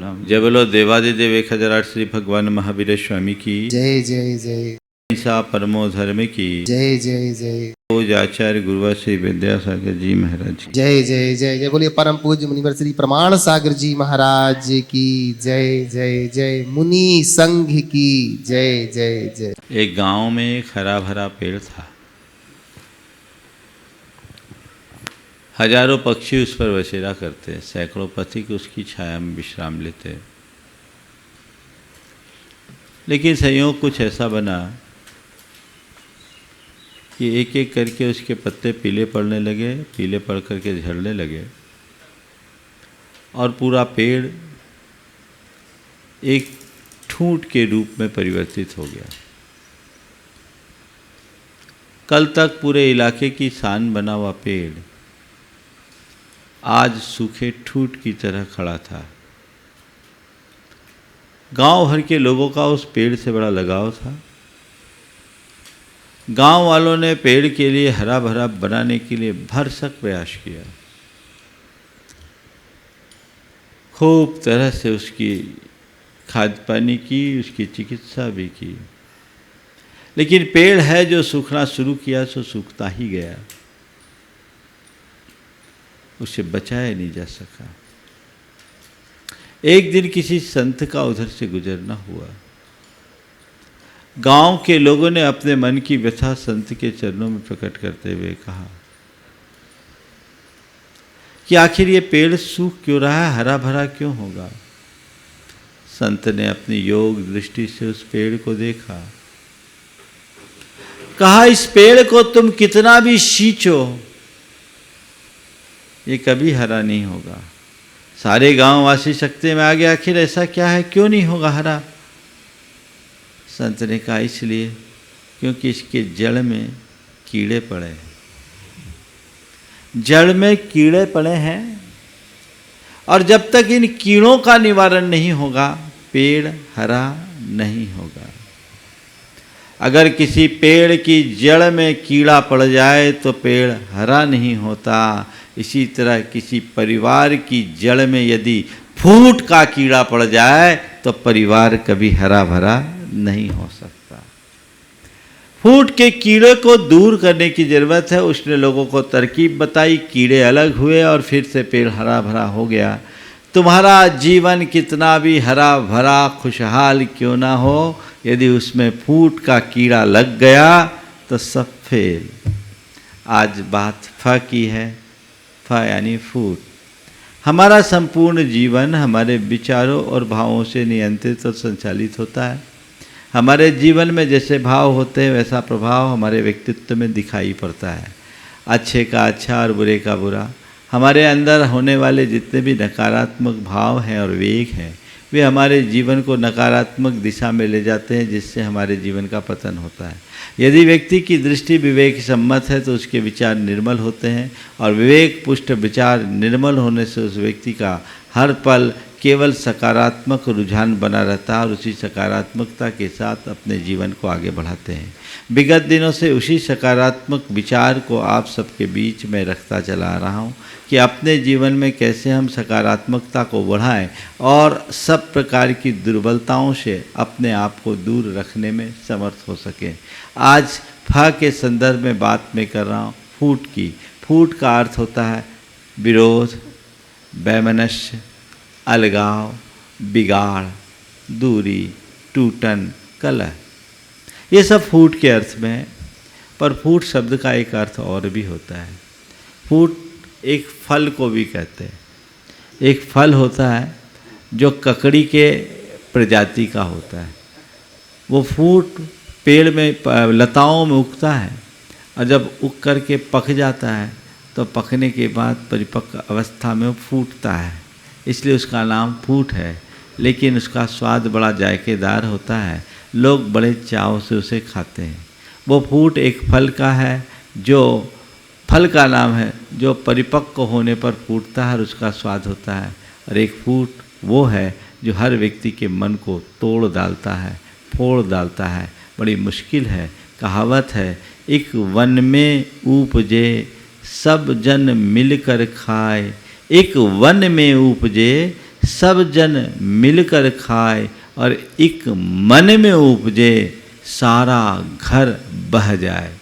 राम। जय बोलो देवादिदेव 1008 श्री भगवान महावीर स्वामी की जय जय जय। ऐसा परमो धर्म की जय जय जय। पूज आचार्य गुरुवर श्री विद्यासागर जी महाराज की जय जय जय जय। बोलिए परम पूज्य मुनिवर श्री प्रमाण सागर जी महाराज की जय जय जय। मुनि संघ की जय जय जय। एक गांव में एक हरा भरा पेड़ था। हजारों पक्षी उस पर बसेरा करते, सैकड़ों पथिक उसकी छाया में विश्राम लेते। लेकिन संयोग कुछ ऐसा बना कि एक एक करके उसके पत्ते पीले पड़ने लगे, पीले पड़ करके झड़ने लगे और पूरा पेड़ एक ठूंठ के रूप में परिवर्तित हो गया। कल तक पूरे इलाके की शान बना हुआ पेड़ आज सूखे ठूंठ की तरह खड़ा था। गांव भर के लोगों का उस पेड़ से बड़ा लगाव था। गांव वालों ने पेड़ के लिए हरा भरा बनाने के लिए भरसक प्रयास किया। खूब तरह से उसकी खाद पानी की, उसकी चिकित्सा भी की, लेकिन पेड़ है जो सूखना शुरू किया सो सूखता ही गया, उसे बचाया नहीं जा सका। एक दिन किसी संत का उधर से गुजरना हुआ। गांव के लोगों ने अपने मन की व्यथा संत के चरणों में प्रकट करते हुए कहा कि आखिर ये पेड़ सूख क्यों रहा है, हरा भरा क्यों होगा। संत ने अपनी योग दृष्टि से उस पेड़ को देखा, कहा इस पेड़ को तुम कितना भी सींचो ये कभी हरा नहीं होगा। सारे गांव वासी सकते में आ गए, आखिर ऐसा क्या है, क्यों नहीं होगा हरा। संत ने कहा इसलिए क्योंकि इसके जड़ में कीड़े पड़े हैं। जड़ में कीड़े पड़े हैं और जब तक इन कीड़ों का निवारण नहीं होगा पेड़ हरा नहीं होगा। अगर किसी पेड़ की जड़ में कीड़ा पड़ जाए तो पेड़ हरा नहीं होता। इसी तरह किसी परिवार की जड़ में यदि फूट का कीड़ा पड़ जाए तो परिवार कभी हरा भरा नहीं हो सकता। फूट के कीड़े को दूर करने की जरूरत है। उसने लोगों को तरकीब बताई, कीड़े अलग हुए और फिर से पेड़ हरा भरा हो गया। तुम्हारा जीवन कितना भी हरा भरा खुशहाल क्यों ना हो, यदि उसमें फूट का कीड़ा लग गया तो सब फेल। आज बात फ की है, फ यानी फूट। हमारा संपूर्ण जीवन हमारे विचारों और भावों से नियंत्रित और संचालित होता है। हमारे जीवन में जैसे भाव होते हैं वैसा प्रभाव हमारे व्यक्तित्व में दिखाई पड़ता है। अच्छे का अच्छा और बुरे का बुरा। हमारे अंदर होने वाले जितने भी नकारात्मक भाव हैं और वेग हैं वे हमारे जीवन को नकारात्मक दिशा में ले जाते हैं, जिससे हमारे जीवन का पतन होता है। यदि व्यक्ति की दृष्टि विवेक सम्मत है तो उसके विचार निर्मल होते हैं और विवेक पुष्ट विचार निर्मल होने से उस व्यक्ति का हर पल केवल सकारात्मक रुझान बना रहता है और उसी सकारात्मकता के साथ अपने जीवन को आगे बढ़ाते हैं। विगत दिनों से उसी सकारात्मक विचार को आप सबके बीच में रखता चला आ रहा हूँ कि अपने जीवन में कैसे हम सकारात्मकता को बढ़ाएं और सब प्रकार की दुर्बलताओं से अपने आप को दूर रखने में समर्थ हो सकें। आज फ के संदर्भ में बात मैं कर रहा हूँ फूट की। फूट का अर्थ होता है विरोध, वैमनस्य, अलगाव, बिगाड़, दूरी, टूटन, कलह, ये सब फूट के अर्थ में है। पर फूट शब्द का एक अर्थ और भी होता है। फूट एक फल को भी कहते हैं। एक फल होता है जो ककड़ी के प्रजाति का होता है। वो फूट पेड़ में लताओं में उगता है और जब उग कर के पक जाता है तो पकने के बाद परिपक्व अवस्था में वो फूटता है, इसलिए उसका नाम फूट है। लेकिन उसका स्वाद बड़ा जायकेदार होता है, लोग बड़े चाव से उसे खाते हैं। वो फूट एक फल का है, जो फल का नाम है जो परिपक्व होने पर फूटता है और उसका स्वाद होता है। और एक फूट वो है जो हर व्यक्ति के मन को तोड़ डालता है, फोड़ डालता है। बड़ी मुश्किल है। कहावत है, एक वन में उपजे सब जन मिलकर खाए। एक वन में उपजे सब जन मिलकर खाए और एक मन में उपजे सारा घर बह जाए।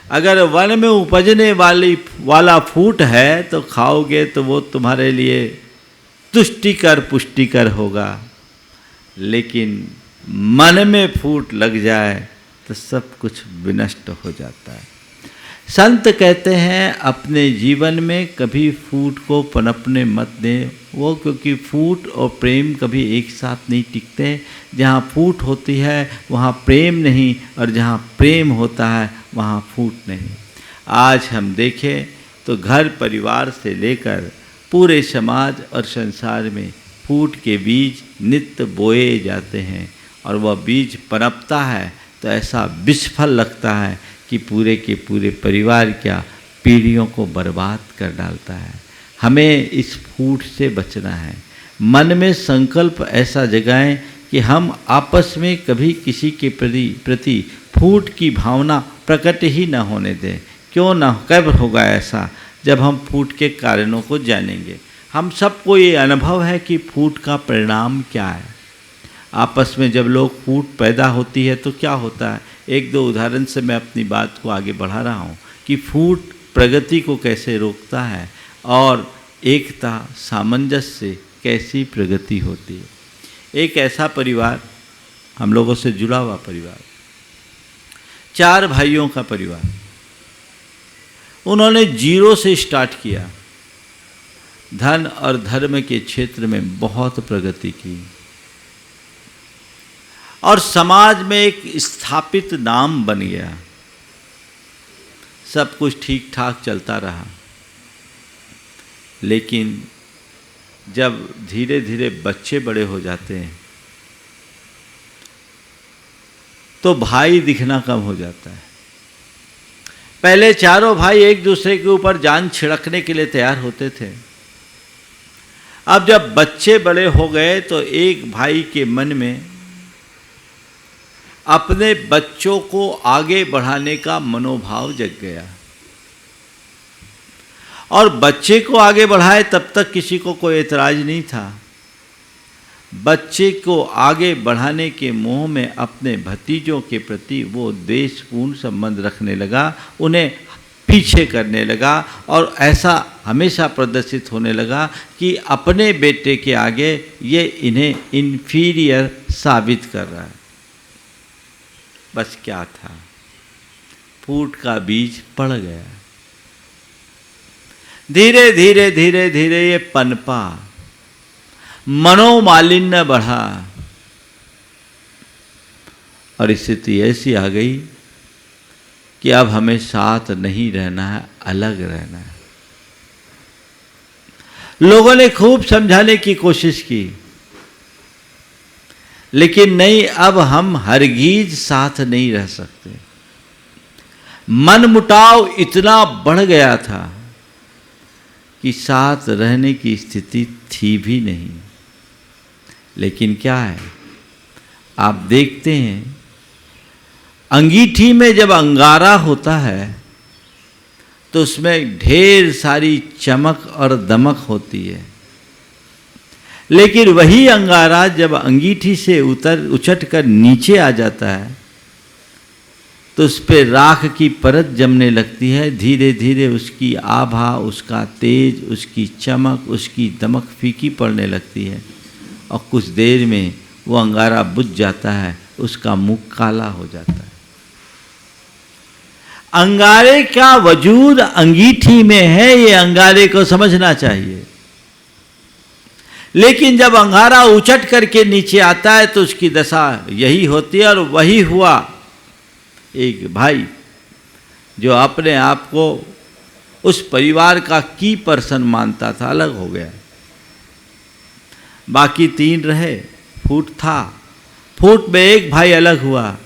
अगर वन में उपजने वाला फूट है तो खाओगे तो वो तुम्हारे लिए तुष्टिकर पुष्टिकर होगा, लेकिन मन में फूट लग जाए तो सब कुछ विनष्ट हो जाता है। संत कहते हैं अपने जीवन में कभी फूट को पनपने मत दें, वो क्योंकि फूट और प्रेम कभी एक साथ नहीं टिकते। जहाँ फूट होती है वहाँ प्रेम नहीं, और जहाँ प्रेम होता है वहाँ फूट नहीं। आज हम देखें तो घर परिवार से लेकर पूरे समाज और संसार में फूट के बीज नित्य बोए जाते हैं, और वह बीज पनपता है तो ऐसा विषफल लगता है कि पूरे के पूरे परिवार क्या पीढ़ियों को बर्बाद कर डालता है। हमें इस फूट से बचना है। मन में संकल्प ऐसा जगाएं कि हम आपस में कभी किसी के प्रति फूट की भावना प्रकट ही न होने दें। क्यों ना, कब होगा ऐसा? जब हम फूट के कारणों को जानेंगे। हम सबको ये अनुभव है कि फूट का परिणाम क्या है। आपस में जब लोग फूट पैदा होती है तो क्या होता है, एक दो उदाहरण से मैं अपनी बात को आगे बढ़ा रहा हूँ कि फूट प्रगति को कैसे रोकता है और एकता सामंजस्य से कैसी प्रगति होती है। एक ऐसा परिवार, हम लोगों से जुड़ा हुआ परिवार, 4 भाइयों का परिवार, उन्होंने 0 से स्टार्ट किया, धन और धर्म के क्षेत्र में बहुत प्रगति की और समाज में एक स्थापित नाम बन गया। सब कुछ ठीक ठाक चलता रहा, लेकिन जब धीरे धीरे बच्चे बड़े हो जाते हैं तो भाई दिखना कम हो जाता है। पहले चारों भाई एक दूसरे के ऊपर जान छिड़कने के लिए तैयार होते थे। अब जब बच्चे बड़े हो गए तो एक भाई के मन में अपने बच्चों को आगे बढ़ाने का मनोभाव जग गया, और बच्चे को आगे बढ़ाए तब तक किसी को कोई एतराज नहीं था। बच्चे को आगे बढ़ाने के मोह में अपने भतीजों के प्रति वो द्वेषपूर्ण संबंध रखने लगा, उन्हें पीछे करने लगा, और ऐसा हमेशा प्रदर्शित होने लगा कि अपने बेटे के आगे ये इन्हें इन्फीरियर साबित कर रहा है। बस क्या था, फूट का बीज पड़ गया। धीरे धीरे धीरे धीरे ये पनपा, मनोमालिन्य बढ़ा, और स्थिति ऐसी आ गई कि अब हमें साथ नहीं रहना है, अलग रहना है। लोगों ने खूब समझाने की कोशिश की, लेकिन नहीं, अब हम हरगिज साथ नहीं रह सकते। मनमुटाव इतना बढ़ गया था कि साथ रहने की स्थिति थी भी नहीं। लेकिन क्या है, आप देखते हैं अंगीठी में जब अंगारा होता है तो उसमें ढेर सारी चमक और दमक होती है, लेकिन वही अंगारा जब अंगीठी से उचट कर नीचे आ जाता है तो उस पर राख की परत जमने लगती है। धीरे धीरे उसकी आभा, उसका तेज, उसकी चमक, उसकी दमक फीकी पड़ने लगती है, और कुछ देर में वो अंगारा बुझ जाता है, उसका मुख काला हो जाता है। अंगारे का वजूद अंगीठी में है, ये अंगारे को समझना चाहिए। लेकिन जब अंगारा उचट करके नीचे आता है तो उसकी दशा यही होती है। और वही हुआ, एक भाई जो अपने आप को उस परिवार का की पर्सन मानता था, अलग हो गया। बाकी 3 रहे, फूट था, फूट में एक भाई अलग हुआ,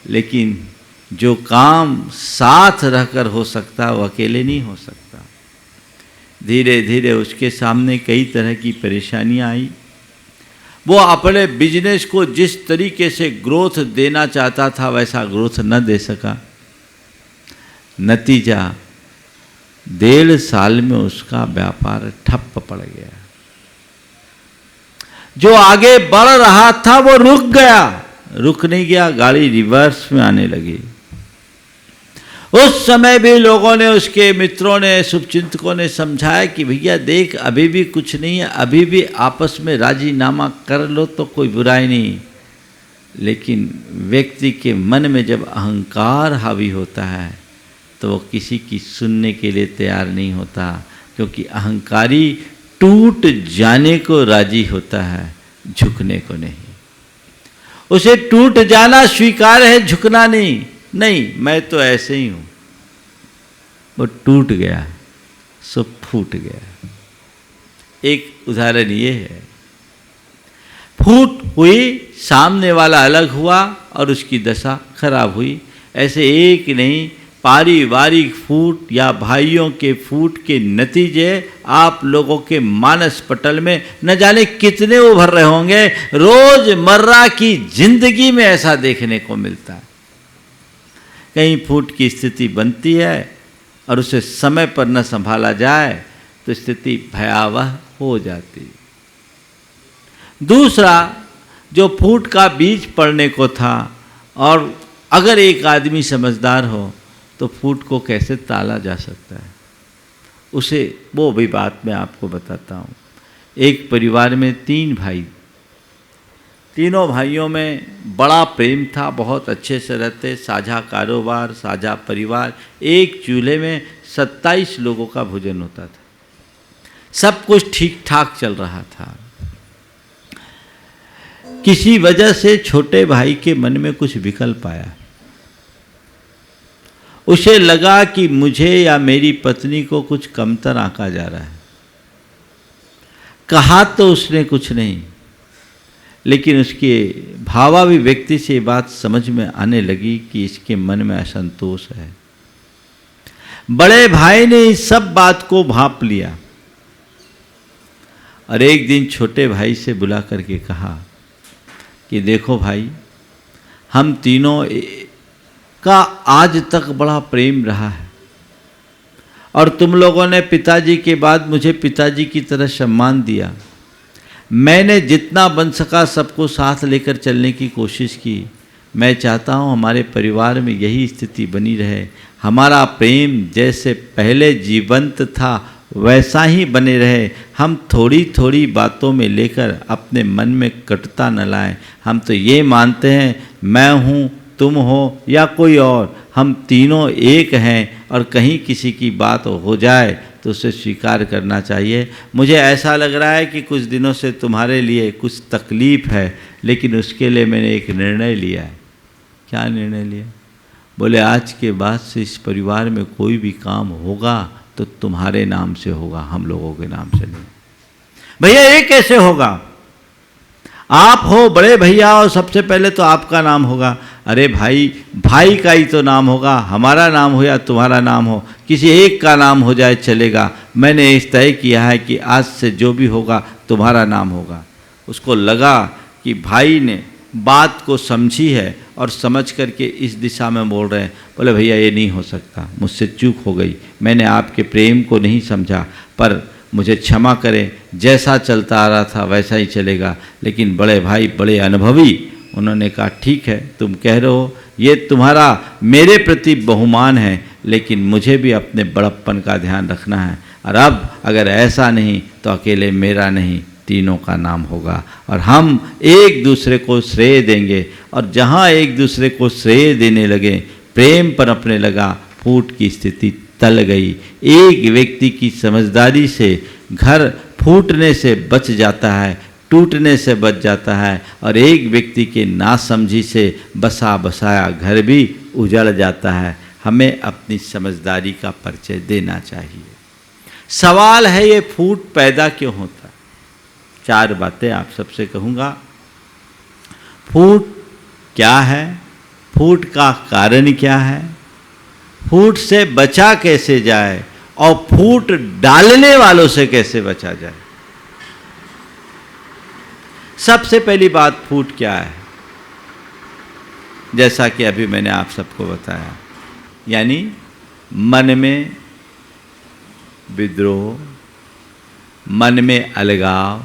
लेकिन जो काम साथ रहकर हो सकता वो अकेले नहीं हो सकता। धीरे धीरे उसके सामने कई तरह की परेशानियां आई। वो अपने बिजनेस को जिस तरीके से ग्रोथ देना चाहता था वैसा ग्रोथ न दे सका। नतीजा 1.5 साल में उसका व्यापार ठप पड़ गया। जो आगे बढ़ रहा था वो रुक गया, रुक नहीं गया, गाड़ी रिवर्स में आने लगी। उस समय भी लोगों ने, उसके मित्रों ने, शुभचिंतकों ने समझाया कि भैया देख अभी भी कुछ नहीं है, अभी भी आपस में राजीनामा कर लो तो कोई बुराई नहीं। लेकिन व्यक्ति के मन में जब अहंकार हावी होता है तो वो किसी की सुनने के लिए तैयार नहीं होता, क्योंकि अहंकारी टूट जाने को राजी होता है, झुकने को नहीं। उसे टूट जाना स्वीकार है, झुकना नहीं। नहीं, मैं तो ऐसे ही हूं। वो टूट गया सो फूट गया। एक उदाहरण ये है, फूट हुई, सामने वाला अलग हुआ और उसकी दशा खराब हुई। ऐसे एक नहीं, पारिवारिक फूट या भाइयों के फूट के नतीजे आप लोगों के मानस पटल में न जाने कितने उभर रहे होंगे। रोजमर्रा की जिंदगी में ऐसा देखने को मिलता है। कहीं फूट की स्थिति बनती है और उसे समय पर न संभाला जाए तो स्थिति भयावह हो जाती। दूसरा, जो फूट का बीज पड़ने को था, और अगर एक आदमी समझदार हो तो फूट को कैसे टाला जा सकता है, उसे वो भी बात मैं आपको बताता हूँ। एक परिवार में 3 भाई, तीनों भाइयों में बड़ा प्रेम था, बहुत अच्छे से रहते, साझा कारोबार, साझा परिवार। एक चूल्हे में 27 लोगों का भोजन होता था, सब कुछ ठीक ठाक चल रहा था। किसी वजह से छोटे भाई के मन में कुछ विकल्प आया। उसे लगा कि मुझे या मेरी पत्नी को कुछ कमतर आंका जा रहा है। कहा तो उसने कुछ नहीं, लेकिन उसके भावाभिव्यक्ति से बात समझ में आने लगी कि इसके मन में असंतोष है। बड़े भाई ने इस सब बात को भांप लिया और एक दिन छोटे भाई से बुला करके कहा कि देखो भाई, हम तीनों का आज तक बड़ा प्रेम रहा है और तुम लोगों ने पिताजी के बाद मुझे पिताजी की तरह सम्मान दिया। मैंने जितना बन सका सबको साथ लेकर चलने की कोशिश की। मैं चाहता हूँ हमारे परिवार में यही स्थिति बनी रहे। हमारा प्रेम जैसे पहले जीवंत था वैसा ही बने रहे। हम थोड़ी थोड़ी बातों में लेकर अपने मन में कटुता न लाएं। हम तो ये मानते हैं मैं हूँ, तुम हो या कोई और, हम तीनों एक हैं और कहीं किसी की बात हो जाए तो उसे स्वीकार करना चाहिए। मुझे ऐसा लग रहा है कि कुछ दिनों से तुम्हारे लिए कुछ तकलीफ़ है, लेकिन उसके लिए मैंने एक निर्णय लिया है। क्या निर्णय लिया? बोले आज के बाद से इस परिवार में कोई भी काम होगा तो तुम्हारे नाम से होगा, हम लोगों के नाम से नहीं। भैया ये कैसे होगा? आप हो बड़े भैया और सबसे पहले तो आपका नाम होगा। अरे भाई, भाई का ही तो नाम होगा, हमारा नाम हो या तुम्हारा नाम हो, किसी एक का नाम हो जाए चलेगा। मैंने इस तय किया है कि आज से जो भी होगा तुम्हारा नाम होगा। उसको लगा कि भाई ने बात को समझी है और समझ करके इस दिशा में बोल रहे हैं। बोले भैया ये नहीं हो सकता, मुझसे चूक हो गई, मैंने आपके प्रेम को नहीं समझा, पर मुझे क्षमा करें, जैसा चलता आ रहा था वैसा ही चलेगा। लेकिन बड़े भाई बड़े अनुभवी, उन्होंने कहा ठीक है तुम कह रहे हो, ये तुम्हारा मेरे प्रति बहुमान है, लेकिन मुझे भी अपने बड़प्पन का ध्यान रखना है। और अब अगर ऐसा नहीं तो अकेले मेरा नहीं, तीनों का नाम होगा और हम एक दूसरे को श्रेय देंगे। और जहाँ एक दूसरे को श्रेय देने लगे, प्रेम पनपने लगा, फूट की स्थिति टल गई। एक व्यक्ति की समझदारी से घर फूटने से बच जाता है, टूटने से बच जाता है, और एक व्यक्ति के नासमझी से बसा बसाया घर भी उजड़ जाता है। हमें अपनी समझदारी का परिचय देना चाहिए। सवाल है ये फूट पैदा क्यों होता है? 4 बातें आप सबसे कहूँगा। फूट क्या है, फूट का कारण क्या है, फूट से बचा कैसे जाए, और फूट डालने वालों से कैसे बचा जाए। सबसे पहली बात, फूट क्या है? जैसा कि अभी मैंने आप सबको बताया, यानी मन में विद्रोह, मन में अलगाव,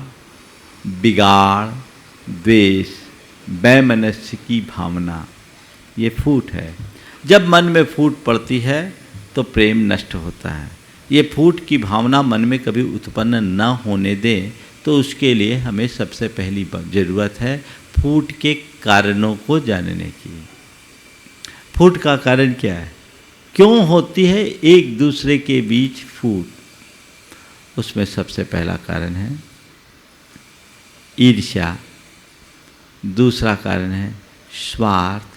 बिगाड़, द्वेष, वैमनस्य की भावना, ये फूट है। जब मन में फूट पड़ती है तो प्रेम नष्ट होता है। ये फूट की भावना मन में कभी उत्पन्न न होने दें, तो उसके लिए हमें सबसे पहली ज़रूरत है फूट के कारणों को जानने की। फूट का कारण क्या है? क्यों होती है एक दूसरे के बीच फूट? उसमें सबसे पहला कारण है ईर्ष्या, दूसरा कारण है स्वार्थ,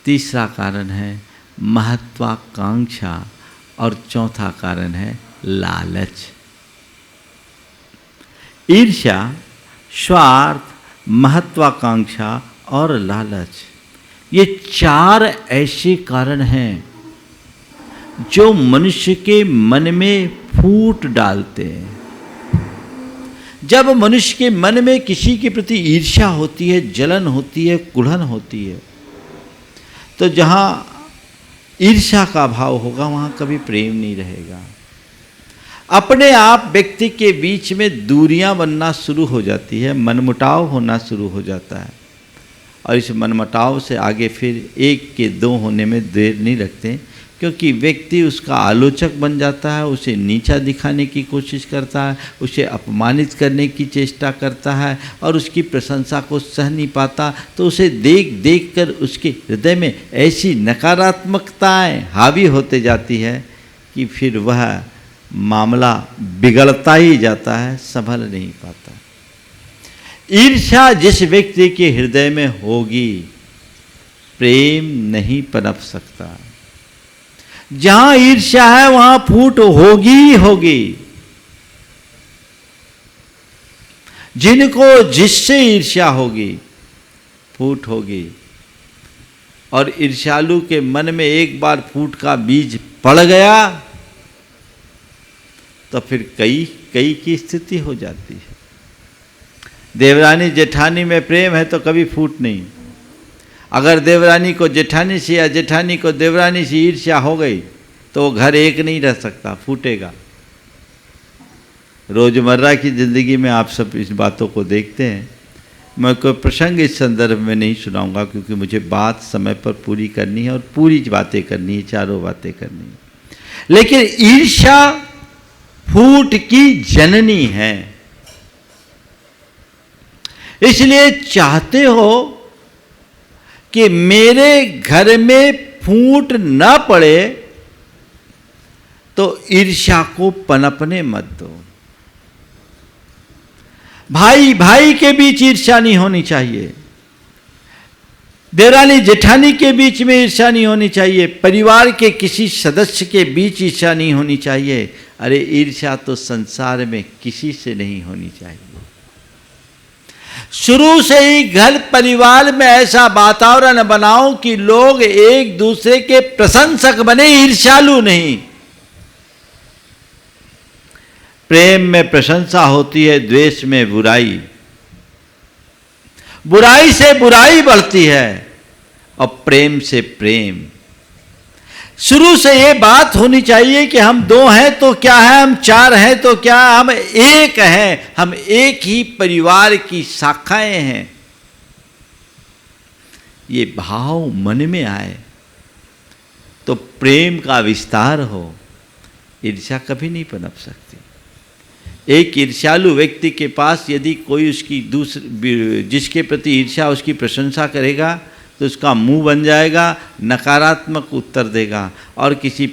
तीसरा कारण है महत्वाकांक्षा और चौथा कारण है लालच। ईर्ष्या, स्वार्थ, महत्वाकांक्षा और लालच, ये चार ऐसे कारण हैं जो मनुष्य के मन में फूट डालते हैं। जब मनुष्य के मन में किसी के प्रति ईर्ष्या होती है, जलन होती है, कुढ़न होती है, तो जहाँ ईर्ष्या का भाव होगा वहाँ कभी प्रेम नहीं रहेगा। अपने आप व्यक्ति के बीच में दूरियां बनना शुरू हो जाती है, मनमुटाव होना शुरू हो जाता है। और इस मनमुटाव से आगे फिर एक के दो होने में देर नहीं रखते, क्योंकि व्यक्ति उसका आलोचक बन जाता है, उसे नीचा दिखाने की कोशिश करता है, उसे अपमानित करने की चेष्टा करता है और उसकी प्रशंसा को सह नहीं पाता। तो उसे देख देख कर उसके हृदय में ऐसी नकारात्मकताएं हावी होते जाती है कि फिर वह मामला बिगड़ता ही जाता है, संभल नहीं पाता। ईर्ष्या जिस व्यक्ति के हृदय में होगी, प्रेम नहीं पनप सकता। जहां ईर्ष्या है वहां फूट होगी ही होगी। जिनको जिससे ईर्ष्या होगी, फूट होगी। और ईर्ष्यालु के मन में एक बार फूट का बीज पड़ गया तो फिर कई की स्थिति हो जाती है। देवरानी जेठानी में प्रेम है तो कभी फूट नहीं। अगर देवरानी को जेठानी से या जेठानी को देवरानी से ईर्ष्या हो गई तो वो घर एक नहीं रह सकता, फूटेगा। रोजमर्रा की ज़िंदगी में आप सब इस बातों को देखते हैं। मैं कोई प्रसंग इस संदर्भ में नहीं सुनाऊंगा, क्योंकि मुझे बात समय पर पूरी करनी है और पूरी बातें करनी है, चारों बातें करनी है। लेकिन ईर्ष्या फूट की जननी है। इसलिए चाहते हो कि मेरे घर में फूट न पड़े तो ईर्ष्या को पनपने मत दो। भाई भाई के बीच ईर्ष्या नहीं होनी चाहिए, देवरानी जेठानी के बीच में ईर्ष्या नहीं होनी चाहिए, परिवार के किसी सदस्य के बीच ईर्ष्या नहीं होनी चाहिए। अरे ईर्ष्या तो संसार में किसी से नहीं होनी चाहिए। शुरू से ही घर परिवार में ऐसा वातावरण बनाओ कि लोग एक दूसरे के प्रशंसक बने, ईर्ष्यालु नहीं। प्रेम में प्रशंसा होती है, द्वेष में बुराई। बुराई से बुराई बढ़ती है और प्रेम से प्रेम। शुरू से ये बात होनी चाहिए कि हम दो हैं तो क्या है, हम चार हैं तो क्या, हम एक हैं, हम एक ही परिवार की शाखाएं हैं। ये भाव मन में आए तो प्रेम का विस्तार हो। ईर्ष्या कभी नहीं पनप सकती। एक ईर्ष्यालु व्यक्ति के पास यदि कोई उसकी जिसके प्रति ईर्ष्या उसकी प्रशंसा करेगा तो उसका मुंह बन जाएगा, नकारात्मक उत्तर देगा। और किसी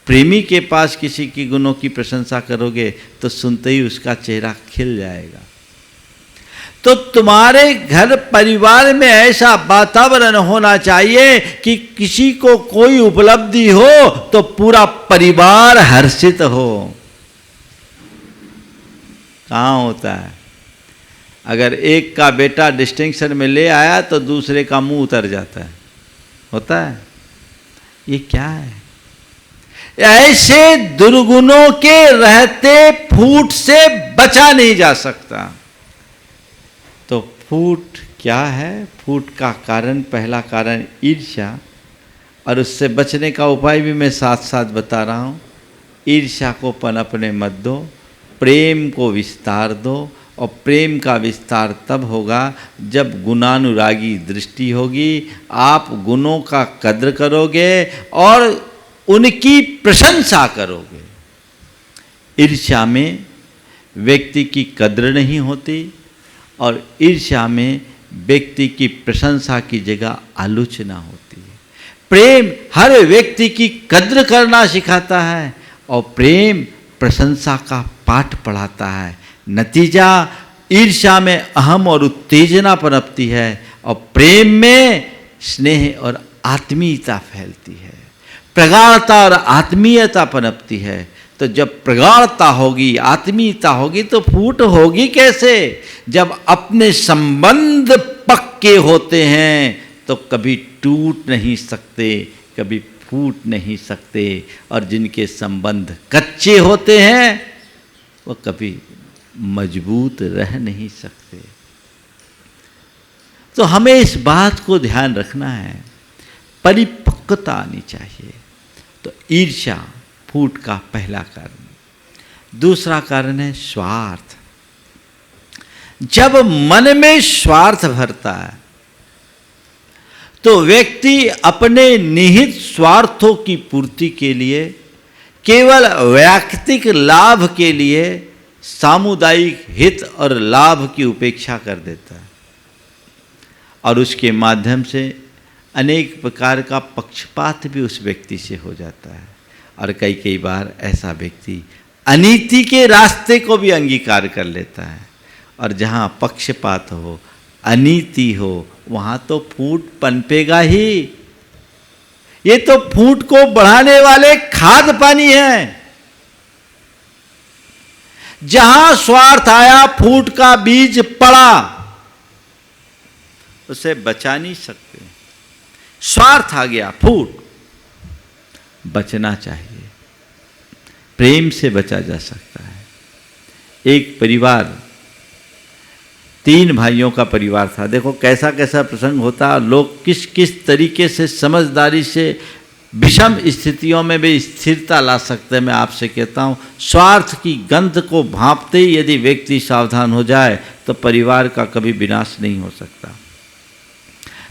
प्रेमी के पास किसी की गुणों की प्रशंसा करोगे तो सुनते ही उसका चेहरा खिल जाएगा। तो तुम्हारे घर परिवार में ऐसा वातावरण होना चाहिए कि किसी को कोई उपलब्धि हो तो पूरा परिवार हर्षित हो। कहाँ होता है? अगर एक का बेटा डिस्टिंक्शन में ले आया तो दूसरे का मुंह उतर जाता है। होता है? ये क्या है? ऐसे दुर्गुणों के रहते फूट से बचा नहीं जा सकता। तो फूट क्या है? फूट का कारण, पहला कारण ईर्ष्या, और उससे बचने का उपाय भी मैं साथ साथ बता रहा हूँ। ईर्ष्या को पनपने मत दो, प्रेम को विस्तार दो और प्रेम का विस्तार तब होगा जब गुणानुरागी दृष्टि होगी, आप गुणों का कद्र करोगे और उनकी प्रशंसा करोगे। ईर्ष्या में व्यक्ति की कद्र नहीं होती और ईर्ष्या में व्यक्ति की प्रशंसा की जगह आलोचना होती है। प्रेम हर व्यक्ति की कद्र करना सिखाता है और प्रेम प्रशंसा का पाठ पढ़ाता है। नतीजा ईर्ष्या में अहम और उत्तेजना पनपती है और प्रेम में स्नेह और आत्मीयता फैलती है, प्रगाढ़ता और आत्मीयता पनपती है। तो जब प्रगाढ़ता होगी, आत्मीयता होगी तो फूट होगी कैसे? जब अपने संबंध पक्के होते हैं तो कभी टूट नहीं सकते, कभी फूट नहीं सकते, और जिनके संबंध कच्चे होते हैं वो कभी मजबूत रह नहीं सकते। तो हमें इस बात को ध्यान रखना है, परिपक्वता आनी चाहिए। तो ईर्ष्या फूट का पहला कारण। दूसरा कारण है स्वार्थ। जब मन में स्वार्थ भरता है तो व्यक्ति अपने निहित स्वार्थों की पूर्ति के लिए, केवल वैयक्तिक लाभ के लिए सामुदायिक हित और लाभ की उपेक्षा कर देता है और उसके माध्यम से अनेक प्रकार का पक्षपात भी उस व्यक्ति से हो जाता है। और कई बार ऐसा व्यक्ति अनीति के रास्ते को भी अंगीकार कर लेता है, और जहाँ पक्षपात हो, अनीति हो, वहाँ तो फूट पनपेगा ही। ये तो फूट को बढ़ाने वाले खाद पानी है। जहां स्वार्थ आया, फूट का बीज पड़ा, उसे बचा नहीं सकते। स्वार्थ आ गया, फूट बचना चाहिए। प्रेम से बचा जा सकता है। एक परिवार, 3 भाइयों का परिवार था। देखो कैसा कैसा प्रसंग होता, लोग किस किस तरीके से समझदारी से विषम स्थितियों में भी स्थिरता ला सकते हैं। मैं आपसे कहता हूँ, स्वार्थ की गंध को भांपते ही यदि व्यक्ति सावधान हो जाए तो परिवार का कभी विनाश नहीं हो सकता।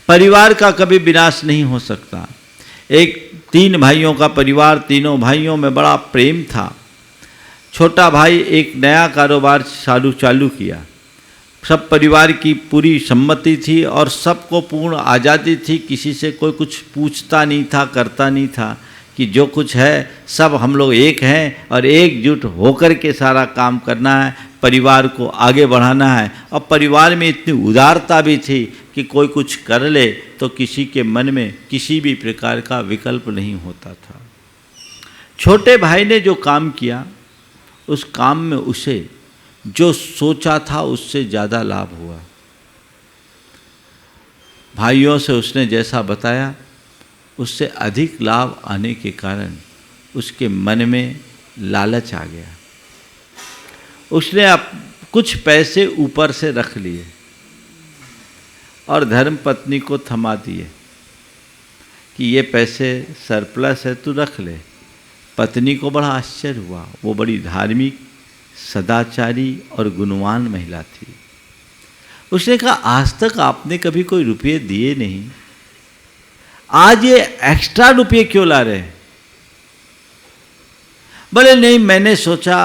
परिवार का कभी विनाश नहीं हो सकता। एक 3 भाइयों का परिवार, तीनों भाइयों में बड़ा प्रेम था। छोटा भाई एक नया कारोबार चालू किया। सब परिवार की पूरी सम्मति थी और सबको पूर्ण आज़ादी थी। किसी से कोई कुछ पूछता नहीं था, करता नहीं था, कि जो कुछ है सब हम लोग एक हैं और एकजुट होकर के सारा काम करना है, परिवार को आगे बढ़ाना है। और परिवार में इतनी उदारता भी थी कि कोई कुछ कर ले तो किसी के मन में किसी भी प्रकार का विकल्प नहीं होता था। छोटे भाई ने जो काम किया, उस काम में उसे जो सोचा था उससे ज़्यादा लाभ हुआ। भाइयों से उसने जैसा बताया, उससे अधिक लाभ आने के कारण उसके मन में लालच आ गया। उसने कुछ पैसे ऊपर से रख लिए और धर्मपत्नी को थमा दिए कि ये पैसे सरप्लस है, तू रख ले। पत्नी को बड़ा आश्चर्य हुआ। वो बड़ी धार्मिक, सदाचारी और गुणवान महिला थी। उसने कहा, आज तक आपने कभी कोई रुपये दिए नहीं, आज ये एक्स्ट्रा रुपये क्यों ला रहे हैं? बोले नहीं, मैंने सोचा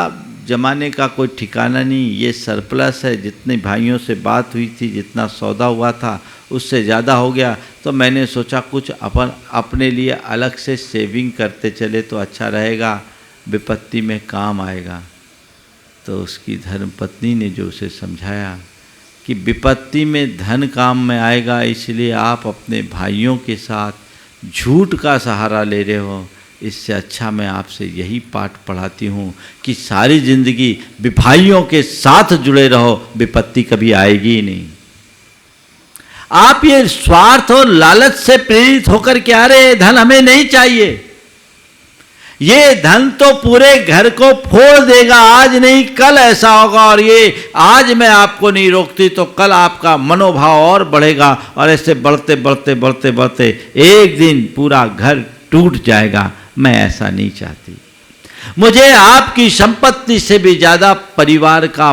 जमाने का कोई ठिकाना नहीं, ये सरप्लस है। जितने भाइयों से बात हुई थी, जितना सौदा हुआ था उससे ज़्यादा हो गया, तो मैंने सोचा कुछ अपने लिए अलग से सेविंग करते चले तो अच्छा रहेगा, विपत्ति में काम आएगा। तो उसकी धर्मपत्नी ने जो उसे समझाया कि विपत्ति में धन काम में आएगा, इसलिए आप अपने भाइयों के साथ झूठ का सहारा ले रहे हो। इससे अच्छा मैं आपसे यही पाठ पढ़ाती हूँ कि सारी जिंदगी भाइयों के साथ जुड़े रहो, विपत्ति कभी आएगी ही नहीं। आप ये स्वार्थ और लालच से प्रेरित होकर के आ रहे, धन हमें नहीं चाहिए। ये धन तो पूरे घर को फोड़ देगा, आज नहीं कल ऐसा होगा। और ये आज मैं आपको नहीं रोकती तो कल आपका मनोभाव और बढ़ेगा, और ऐसे बढ़ते बढ़ते बढ़ते बढ़ते एक दिन पूरा घर टूट जाएगा। मैं ऐसा नहीं चाहती। मुझे आपकी संपत्ति से भी ज़्यादा परिवार का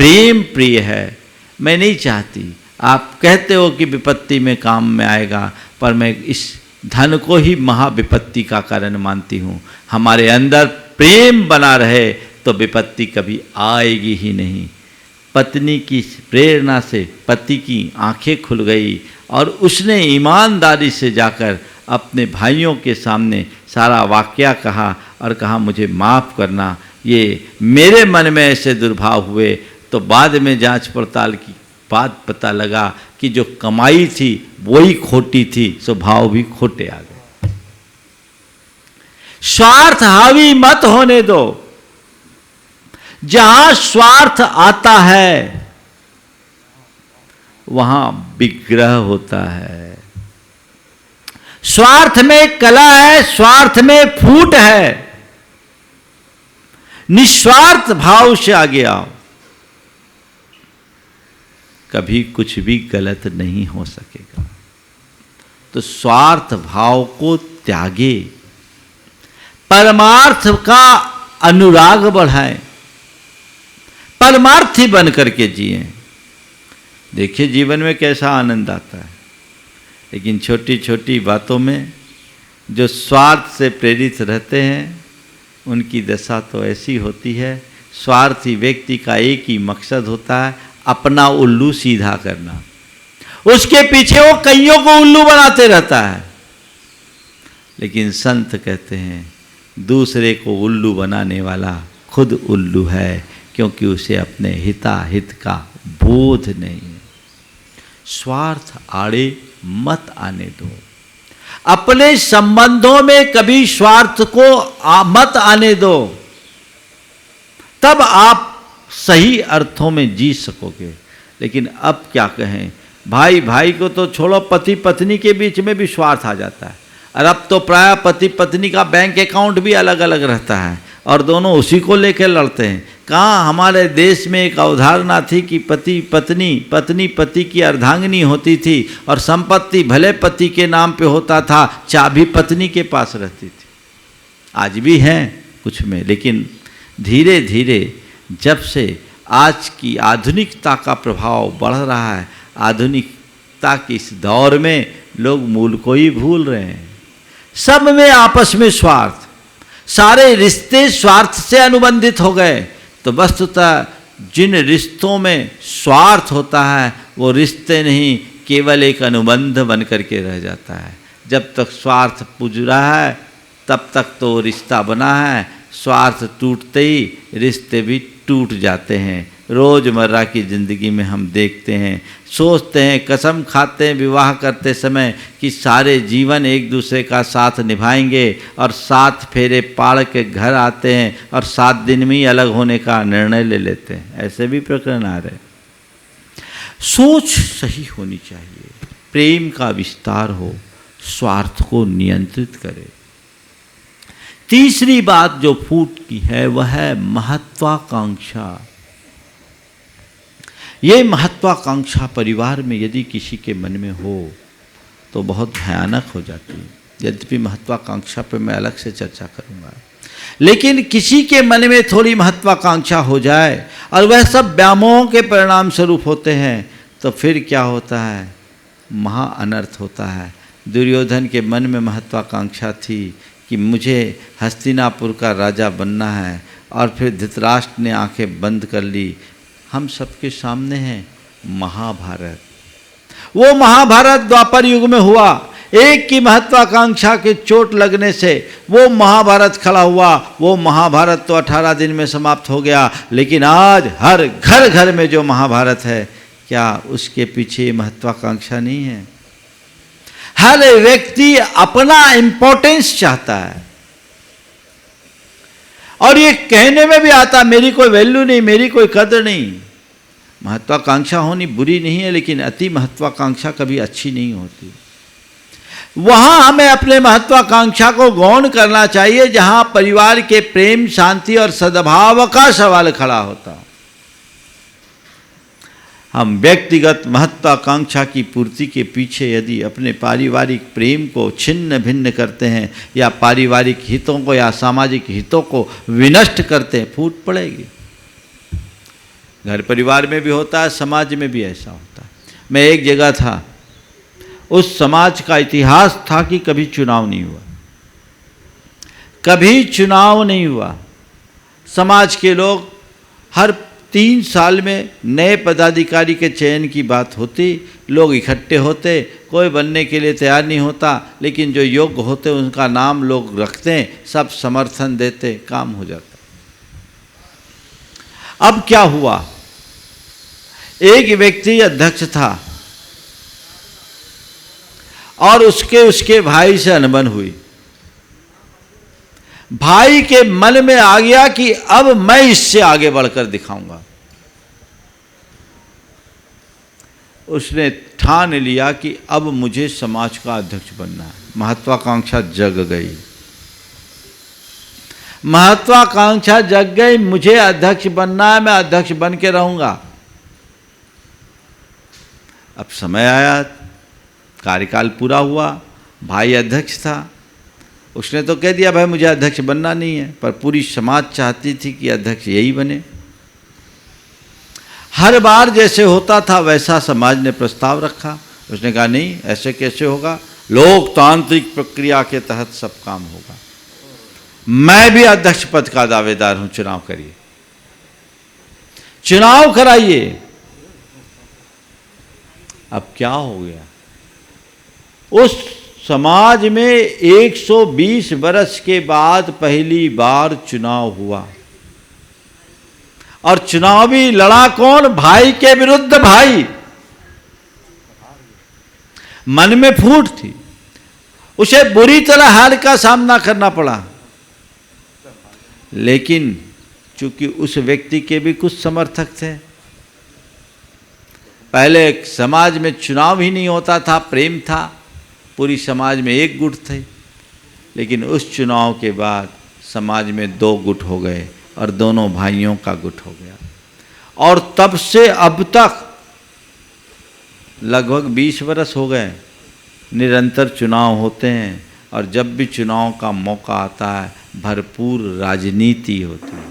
प्रेम प्रिय है। मैं नहीं चाहती, आप कहते हो कि विपत्ति में काम में आएगा, पर मैं इस धन को ही महाविपत्ति का कारण मानती हूँ। हमारे अंदर प्रेम बना रहे तो विपत्ति कभी आएगी ही नहीं। पत्नी की प्रेरणा से पति की आंखें खुल गई और उसने ईमानदारी से जाकर अपने भाइयों के सामने सारा वाकया कहा और कहा मुझे माफ़ करना, ये मेरे मन में ऐसे दुर्भाव हुए। तो बाद में जांच पड़ताल की बात पता लगा कि जो कमाई थी वही खोटी थी, स्वभाव भी खोटे आ गए। स्वार्थ हावी मत होने दो। जहां स्वार्थ आता है वहां विग्रह होता है। स्वार्थ में कला है, स्वार्थ में फूट है। निस्वार्थ भाव से आगे आओ, कभी कुछ भी गलत नहीं हो सकेगा। तो स्वार्थ भाव को त्यागे, परमार्थ का अनुराग बढ़ाएं, परमार्थी बन करके जिए। देखिए जीवन में कैसा आनंद आता है। लेकिन छोटी छोटी बातों में जो स्वार्थ से प्रेरित रहते हैं उनकी दशा तो ऐसी होती है। स्वार्थी व्यक्ति का एक ही मकसद होता है, अपना उल्लू सीधा करना। उसके पीछे वो कईयों को उल्लू बनाते रहता है। लेकिन संत कहते हैं दूसरे को उल्लू बनाने वाला खुद उल्लू है, क्योंकि उसे अपने हिताहित का बोध नहीं है। स्वार्थ आड़े मत आने दो। अपने संबंधों में कभी स्वार्थ को मत आने दो, तब आप सही अर्थों में जी सकोगे। लेकिन अब क्या कहें, भाई भाई को तो छोड़ो, पति पत्नी के बीच में भी स्वार्थ आ जाता है। और अब तो प्राय पति पत्नी का बैंक अकाउंट भी अलग अलग रहता है और दोनों उसी को लेकर लड़ते हैं। कहाँ हमारे देश में एक अवधारणा थी कि पति पति की अर्धांगिनी होती थी और संपत्ति भले पति के नाम पे होता था, चाबी पत्नी के पास रहती थी। आज भी हैं कुछ में, लेकिन धीरे धीरे जब से आज की आधुनिकता का प्रभाव बढ़ रहा है, आधुनिकता के इस दौर में लोग मूल को ही भूल रहे हैं। सब में आपस में स्वार्थ, सारे रिश्ते स्वार्थ से अनुबंधित हो गए। तो वस्तुतः जिन रिश्तों में स्वार्थ होता है वो रिश्ते नहीं, केवल एक अनुबंध बन करके रह जाता है। जब तक स्वार्थ पूज रहा है तब तक तो रिश्ता बना है, स्वार्थ टूटते ही रिश्ते भी टूट जाते हैं। रोज़मर्रा की ज़िंदगी में हम देखते हैं, सोचते हैं, कसम खाते हैं विवाह करते समय कि सारे जीवन एक दूसरे का साथ निभाएंगे और 7 फेरे पाड़ के घर आते हैं और 7 दिन में ही अलग होने का निर्णय ले लेते हैं। ऐसे भी प्रकरण आ रहे। सोच सही होनी चाहिए, प्रेम का विस्तार हो, स्वार्थ को नियंत्रित करे। तीसरी बात जो फूट की है वह है महत्वाकांक्षा। ये महत्वाकांक्षा परिवार में यदि किसी के मन में हो तो बहुत भयानक हो जाती है। यद्यपि महत्वाकांक्षा पर मैं अलग से चर्चा करूंगा, लेकिन किसी के मन में थोड़ी महत्वाकांक्षा हो जाए और वह सब व्यामोहों के परिणाम स्वरूप होते हैं तो फिर क्या होता है, महा अनर्थ होता है। दुर्योधन के मन में महत्वाकांक्षा थी कि मुझे हस्तिनापुर का राजा बनना है, और फिर धृतराष्ट्र ने आंखें बंद कर ली। हम सबके सामने हैं महाभारत। वो महाभारत द्वापर युग में हुआ। एक की महत्वाकांक्षा के चोट लगने से वो महाभारत खड़ा हुआ। वो महाभारत तो 18 दिन में समाप्त हो गया, लेकिन आज हर घर घर में जो महाभारत है, क्या उसके पीछे महत्वाकांक्षा नहीं है? हर व्यक्ति अपना इंपॉर्टेंस चाहता है और ये कहने में भी आता मेरी कोई वैल्यू नहीं, मेरी कोई कदर नहीं। महत्वाकांक्षा होनी बुरी नहीं है, लेकिन अति महत्वाकांक्षा कभी अच्छी नहीं होती। वहां हमें अपने महत्वाकांक्षा को गौण करना चाहिए जहां परिवार के प्रेम, शांति और सद्भाव का सवाल खड़ा होता। हम व्यक्तिगत महत्वाकांक्षा की पूर्ति के पीछे यदि अपने पारिवारिक प्रेम को छिन्न भिन्न करते हैं या पारिवारिक हितों को या सामाजिक हितों को विनष्ट करते हैं, फूट पड़ेगी। घर परिवार में भी होता है, समाज में भी ऐसा होता है। मैं एक जगह था, उस समाज का इतिहास था कि कभी चुनाव नहीं हुआ, कभी चुनाव नहीं हुआ। समाज के लोग हर 3 साल में नए पदाधिकारी के चयन की बात होती, लोग इकट्ठे होते, कोई बनने के लिए तैयार नहीं होता, लेकिन जो योग्य होते उनका नाम लोग रखते, सब समर्थन देते, काम हो जाता। अब क्या हुआ, एक व्यक्ति अध्यक्ष था और उसके भाई से अनबन हुई। भाई के मन में आ गया कि अब मैं इससे आगे बढ़कर दिखाऊंगा। उसने ठान लिया कि अब मुझे समाज का अध्यक्ष बनना है। महत्वाकांक्षा जग गई, महत्वाकांक्षा जग गई, मुझे अध्यक्ष बनना है, मैं अध्यक्ष बन के रहूंगा। अब समय आया, कार्यकाल पूरा हुआ, भाई अध्यक्ष था, उसने तो कह दिया भाई मुझे अध्यक्ष बनना नहीं है, पर पूरी समाज चाहती थी कि अध्यक्ष यही बने। हर बार जैसे होता था वैसा समाज ने प्रस्ताव रखा। उसने कहा नहीं, ऐसे कैसे होगा, लोकतांत्रिक प्रक्रिया के तहत सब काम होगा, मैं भी अध्यक्ष पद का दावेदार हूं, चुनाव करिए, चुनाव कराइए। अब क्या हो गया, उस समाज में 120 वर्ष के बाद पहली बार चुनाव हुआ, और चुनावी लड़ा कौन, भाई के विरुद्ध भाई। मन में फूट थी, उसे बुरी तरह हार का सामना करना पड़ा, लेकिन चूंकि उस व्यक्ति के भी कुछ समर्थक थे, पहले समाज में चुनाव ही नहीं होता था, प्रेम था, पूरी समाज में एक गुट थे, लेकिन उस चुनाव के बाद समाज में 2 गुट हो गए और दोनों भाइयों का गुट हो गया। और तब से अब तक लगभग 20 वर्ष हो गए, निरंतर चुनाव होते हैं, और जब भी चुनाव का मौका आता है भरपूर राजनीति होती है।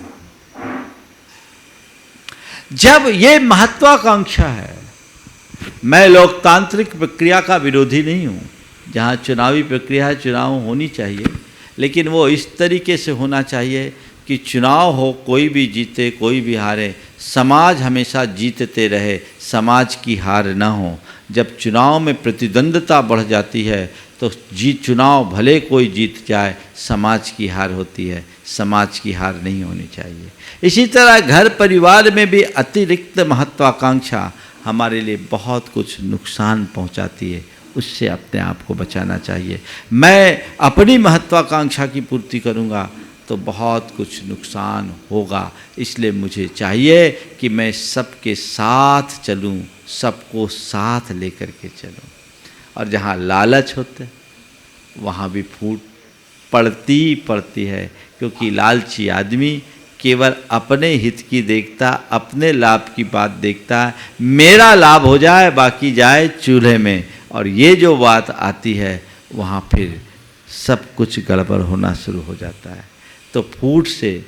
जब ये महत्वाकांक्षा है, मैं लोकतांत्रिक प्रक्रिया का विरोधी नहीं हूँ, जहाँ चुनावी प्रक्रिया है चुनाव होनी चाहिए, लेकिन वो इस तरीके से होना चाहिए कि चुनाव हो, कोई भी जीते कोई भी हारे, समाज हमेशा जीतते रहे, समाज की हार ना हो। जब चुनाव में प्रतिद्वंद्विता बढ़ जाती है तो चुनाव भले कोई जीत जाए, समाज की हार होती है, समाज की हार नहीं होनी चाहिए। इसी तरह घर परिवार में भी अतिरिक्त महत्वाकांक्षा हमारे लिए बहुत कुछ नुकसान पहुंचाती है, उससे अपने आप को बचाना चाहिए। मैं अपनी महत्वाकांक्षा की पूर्ति करूंगा तो बहुत कुछ नुकसान होगा, इसलिए मुझे चाहिए कि मैं सबके साथ चलूं, सबको साथ लेकर के चलूं। और जहाँ लालच होते वहाँ भी फूट पड़ती है, क्योंकि लालची आदमी केवल अपने हित की देखता, अपने लाभ की बात देखता है, मेरा लाभ हो जाए बाकी जाए चूल्हे में। और ये जो बात आती है वहाँ फिर सब कुछ गड़बड़ होना शुरू हो जाता है। तो फूट से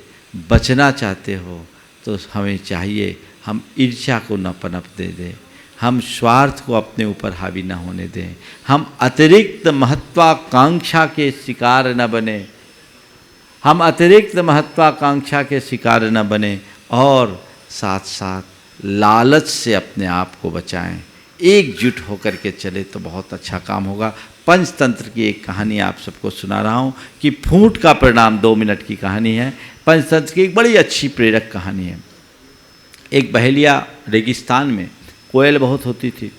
बचना चाहते हो तो हमें चाहिए हम ईर्ष्या को न पनपने दें, हम स्वार्थ को अपने ऊपर हावी न होने दें, हम अतिरिक्त महत्वाकांक्षा के शिकार न बने, हम अतिरिक्त महत्वाकांक्षा के शिकार न बने, और साथ साथ लालच से अपने आप को बचाएं। एकजुट होकर के चले तो बहुत अच्छा काम होगा। पंचतंत्र की एक कहानी आप सबको सुना रहा हूँ कि फूट का परिणाम, 2 मिनट की कहानी है। पंचतंत्र की एक बड़ी अच्छी प्रेरक कहानी है। एक बहेलिया रेगिस्तान में कोयल बहुत होती थी,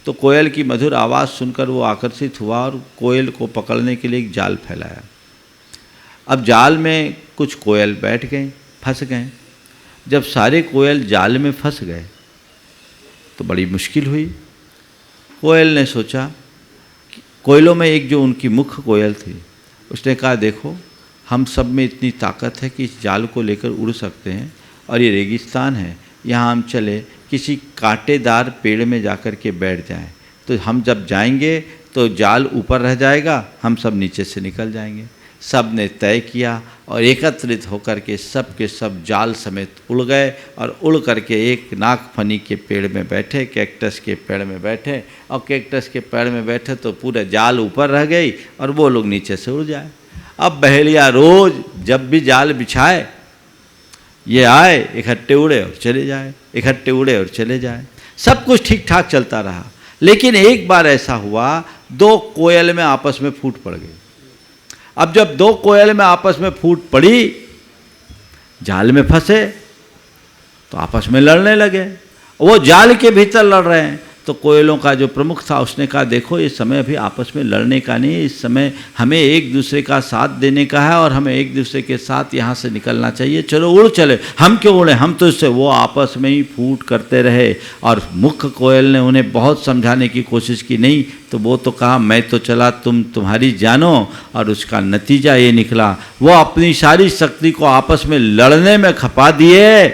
तो कोयल की मधुर आवाज़ सुनकर वो आकर्षित हुआ और कोयल को पकड़ने के लिए एक जाल फैलाया। अब जाल में कुछ कोयल बैठ गए, फंस गए। जब सारे कोयल जाल में फंस गए तो बड़ी मुश्किल हुई। कोयल ने सोचा, कोयलों में एक जो उनकी मुख्य कोयल थी, उसने कहा देखो हम सब में इतनी ताकत है कि इस जाल को लेकर उड़ सकते हैं, और ये रेगिस्तान है, यहाँ हम चले किसी कांटेदार पेड़ में जाकर के बैठ जाएं, तो हम जब जाएंगे तो जाल ऊपर रह जाएगा, हम सब नीचे से निकल जाएंगे। सब ने तय किया और एकत्रित होकर के सब जाल समेत उड़ गए और उड़ करके एक नागफनी के पेड़ में बैठे, कैक्टस के पेड़ में बैठे, और कैक्टस के पेड़ में बैठे तो पूरे जाल ऊपर रह गई और वो लोग नीचे से उड़ जाए। अब बहेलिया रोज जब भी जाल बिछाए, ये आए इकट्ठे उड़े और चले जाए, इकट्ठे उड़े और चले जाए। सब कुछ ठीक ठाक चलता रहा। लेकिन एक बार ऐसा हुआ, दो कोयल में आपस में फूट पड़ गई। अब जब दो कोयल में आपस में फूट पड़ी, जाल में फंसे तो आपस में लड़ने लगे। वो जाल के भीतर लड़ रहे हैं। तो कोयलों का जो प्रमुख था उसने कहा, देखो ये समय अभी आपस में लड़ने का नहीं है, इस समय हमें एक दूसरे का साथ देने का है और हमें एक दूसरे के साथ यहाँ से निकलना चाहिए। चलो उड़ चले। हम क्यों उड़े, हम तो इससे। वो आपस में ही फूट करते रहे और मुख्य कोयल ने उन्हें बहुत समझाने की कोशिश की, नहीं तो वो तो कहा मैं तो चला, तुम्हारी जानो। और उसका नतीजा ये निकला, वो अपनी सारी शक्ति को आपस में लड़ने में खपा दिए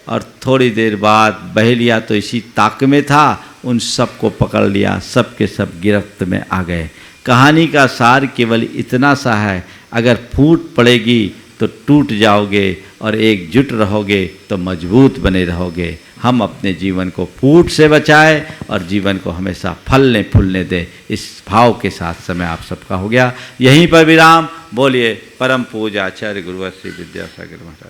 और थोड़ी देर बाद बहेलिया तो इसी ताक में था, उन सब को पकड़ लिया, सब के सब गिरफ्त में आ गए। कहानी का सार केवल इतना सा है, अगर फूट पड़ेगी तो टूट जाओगे और एकजुट रहोगे तो मजबूत बने रहोगे। हम अपने जीवन को फूट से बचाएं और जीवन को हमेशा फलने फूलने दें। इस भाव के साथ समय आप सबका हो गया। यहीं पर विराम। बोलिए परम पूज्य आचार्य गुरुवर श्री विद्यासागर महाराज।